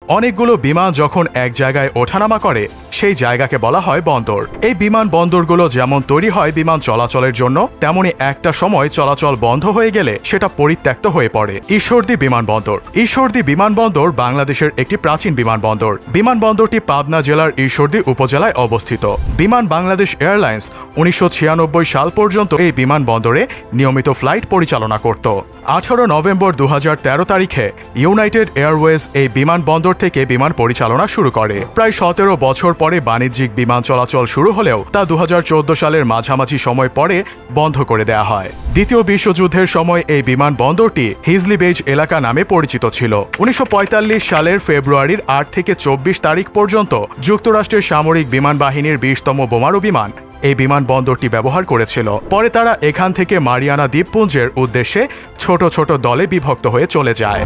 অনেকগুলো বিমান যখন এক জায়গায় ওঠানামা করে সেই জায়গাকে বলা হয় বন্দর। এই বিমান বন্দরগুলো যেমন তৈরি হয় বিমান চলাচলের জন্য, তেমনি একটা সময় চলাচল বন্ধ হয়ে গেলে সেটা পরিত্যক্ত হয়ে পড়ে। ঈশ্বরদী বিমানবন্দর। ঈশ্বরদী বিমানবন্দর বাংলাদেশের একটি প্রাচীন বিমানবন্দর। বিমানবন্দরটি পাবনা জেলার ঈশ্বরদী উপজেলায় অবস্থিত। বিমান বাংলাদেশ এয়ারলাইন্স 1996 সাল পর্যন্ত এই বিমানবন্দরে নিয়মিত ফ্লাইট পরিচালনা করত। 18 নভেম্বর 2013 তারিখে ইউনাইটেড এয়ারওয়েজ এই বিমানবন্দর থেকে বিমান পরিচালনা শুরু করে। প্রায় 17 বছর পরে বাণিজ্যিক বিমান চলাচল শুরু হলেও তা 2014 সালের মাঝামাঝি সময় পরে বন্ধ করে দেয়া হয়। দ্বিতীয় বিশ্বযুদ্ধের সময় এই বিমানবন্দরটি হিজলি বেজ এলাকা নামে পরিচিত ছিল। 1945 সালের ফেব্রুয়ারির 8 থেকে 24 তারিখ পর্যন্ত যুক্তরাষ্ট্রের সামরিক বিমান বাহিনীর 20তম বোমারু বিমান এই বিমানবন্দরটি ব্যবহার করেছিল। পরে তারা এখান থেকে মারিয়ানা দ্বীপপুঞ্জের উদ্দেশ্যে ছোট ছোট দলে বিভক্ত হয়ে চলে যায়।